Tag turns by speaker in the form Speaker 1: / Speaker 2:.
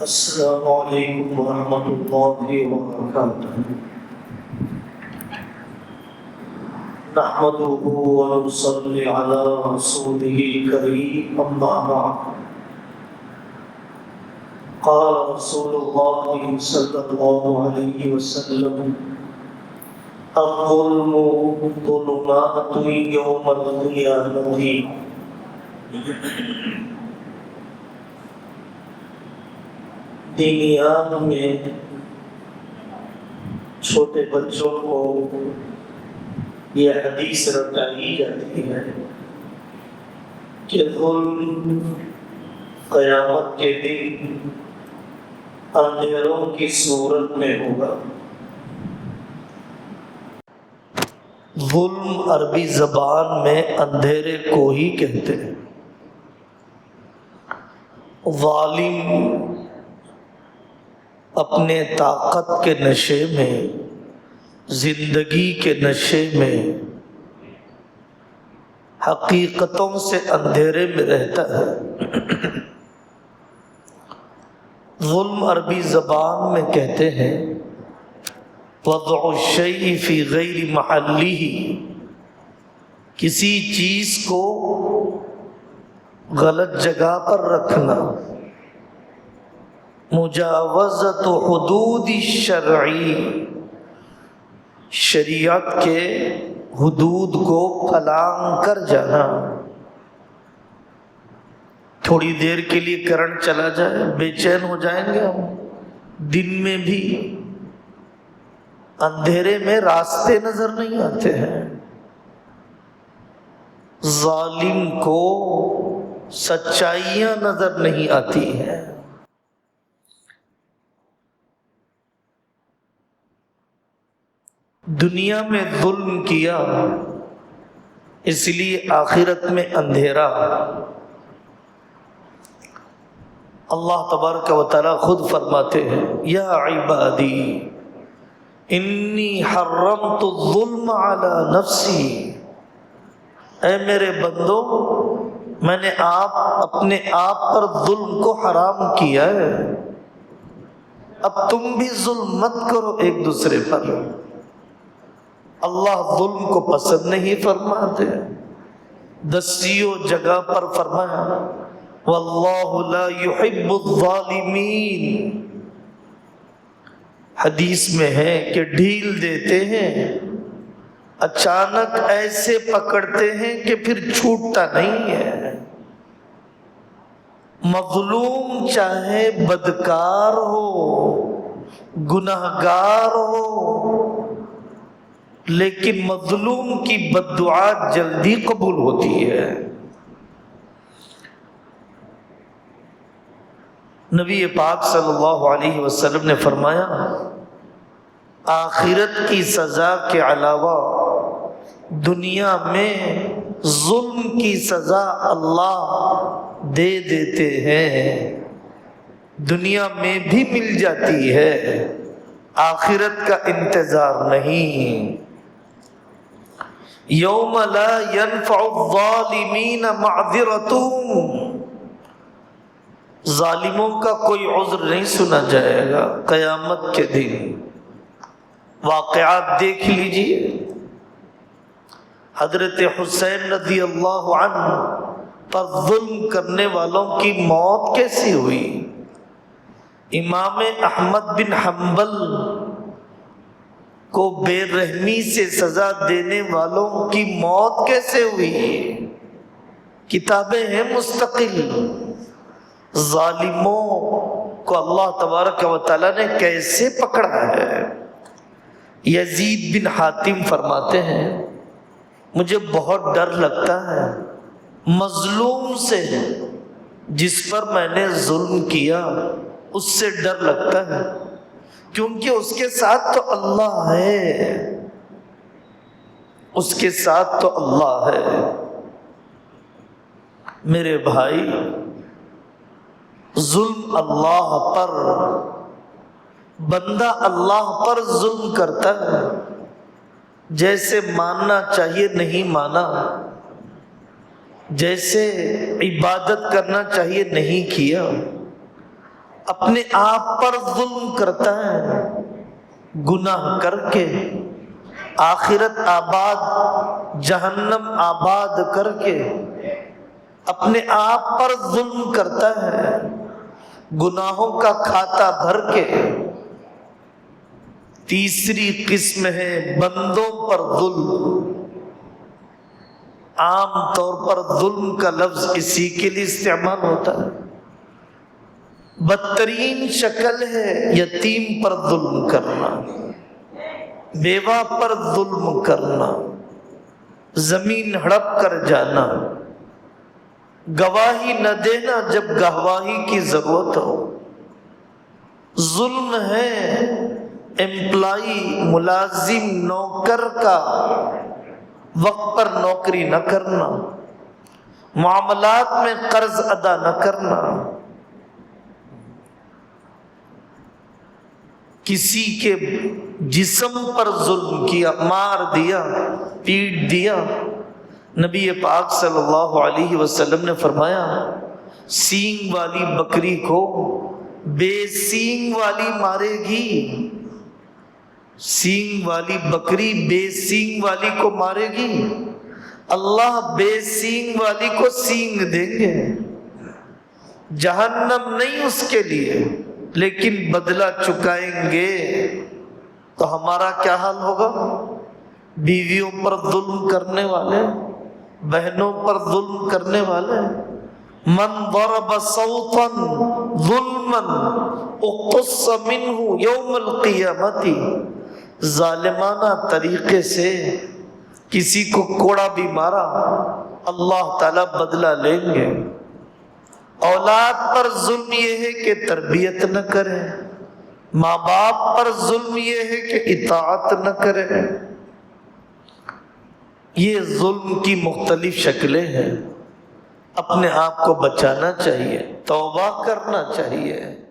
Speaker 1: السلام علیکم ورحمۃ اللہ وبرکاتہ۔ نحمده ونصلي على رسوله الكريم، اما بعد۔ قال رسول الله صلى الله عليه وسلم: الظلم ظلمات يوم القيامة۔ دینیات میں چھوٹے بچوں کو یہ حدیث بتائی جاتی ہے کہ ظلم قیامت کے دن اندھیروں کی صورت میں ہوگا۔ ظلم عربی زبان میں اندھیرے کو ہی کہتے ہیں۔ ظالم اپنے طاقت کے نشے میں، زندگی کے نشے میں، حقیقتوں سے اندھیرے میں رہتا ہے۔ ظلم عربی زبان میں کہتے ہیں وضع الشیء فی غیر محلہ، کسی چیز کو غلط جگہ پر رکھنا۔ مجاوزت حدود الشرعی، شریعت کے حدود کو پھلانگ کر جانا۔ تھوڑی دیر کے لیے کرنٹ چلا جائے بے چین ہو جائیں گے ہم، دن میں بھی اندھیرے میں راستے نظر نہیں آتے ہیں۔ ظالم کو سچائیاں نظر نہیں آتی ہیں۔ دنیا میں ظلم کیا، اس لیے آخرت میں اندھیرا۔ اللہ تبارک و تعالی خود فرماتے ہیں یا عبادی انی حرمت الظلم علی نفسی، اے میرے بندو میں نے اپنے آپ پر ظلم کو حرام کیا ہے، اب تم بھی ظلم مت کرو ایک دوسرے پر۔ اللہ ظلم کو پسند نہیں فرماتے۔ دسیوں جگہ پر فرمایا واللہ لا يحب الظالمین۔ حدیث میں ہے کہ ڈھیل دیتے ہیں، اچانک ایسے پکڑتے ہیں کہ پھر چھوٹتا نہیں ہے۔ مظلوم چاہے بدکار ہو، گناہگار ہو، لیکن مظلوم کی بد دعا جلدی قبول ہوتی ہے۔ نبی پاک صلی اللہ علیہ وسلم نے فرمایا آخرت کی سزا کے علاوہ دنیا میں ظلم کی سزا اللہ دے دیتے ہیں، دنیا میں بھی مل جاتی ہے، آخرت کا انتظار نہیں۔ یوم لا ينفع الظالمین معذرتهم، ظالموں کا کوئی عذر نہیں سنا جائے گا قیامت کے دن۔ واقعات دیکھ لیجئے، حضرت حسین رضی اللہ عنہ پر ظلم کرنے والوں کی موت کیسی ہوئی؟ امام احمد بن حنبل کو بے رحمی سے سزا دینے والوں کی موت کیسے ہوئی؟ کتابیں ہیں مستقل۔ ظالموں کو اللہ تبارک و تعالی نے کیسے پکڑا ہے؟ یزید بن حاتم فرماتے ہیں مجھے بہت ڈر لگتا ہے مظلوم سے، جس پر میں نے ظلم کیا اس سے ڈر لگتا ہے، کیونکہ اس کے ساتھ تو اللہ ہے، اس کے ساتھ تو اللہ ہے۔ میرے بھائی، ظلم اللہ پر، بندہ اللہ پر ظلم کرتا ہے، جیسے ماننا چاہیے نہیں مانا، جیسے عبادت کرنا چاہیے نہیں کیا، اپنے آپ پر ظلم کرتا ہے، گناہ کر کے آخرت آباد جہنم آباد کر کے اپنے آپ پر ظلم کرتا ہے، گناہوں کا کھاتا بھر کے۔ تیسری قسم ہے بندوں پر ظلم۔ عام طور پر ظلم کا لفظ اسی کے لیے استعمال ہوتا ہے۔ بدترین شکل ہے یتیم پر ظلم کرنا، بیوہ پر ظلم کرنا، زمین ہڑپ کر جانا، گواہی نہ دینا جب گواہی کی ضرورت ہو۔ ظلم ہے امپلائی ملازم نوکر کا وقت پر نوکری نہ کرنا، معاملات میں قرض ادا نہ کرنا، کسی کے جسم پر ظلم کیا، مار دیا، پیٹ دیا۔ نبی پاک صلی اللہ علیہ وسلم نے فرمایا سینگ والی بکری کو بے سینگ والی مارے گی، سینگ والی بکری بے سینگ والی کو مارے گی، اللہ بے سینگ والی کو سینگ دیں گے۔ جہنم نہیں اس کے لیے، لیکن بدلہ چکائیں گے۔ تو ہمارا کیا حال ہوگا؟ بیویوں پر ظلم کرنے والے، بہنوں پر ظلم کرنے والے، من ضرب صوتا ظلما اقتص منہ یوم القیامت، ظالمانہ طریقے سے کسی کو کوڑا بھی مارا، اللہ تعالیٰ بدلہ لیں گے۔ اولاد پر ظلم یہ ہے کہ تربیت نہ کرے، ماں باپ پر ظلم یہ ہے کہ اطاعت نہ کرے۔ یہ ظلم کی مختلف شکلیں ہیں، اپنے آپ کو بچانا چاہیے، توبہ کرنا چاہیے۔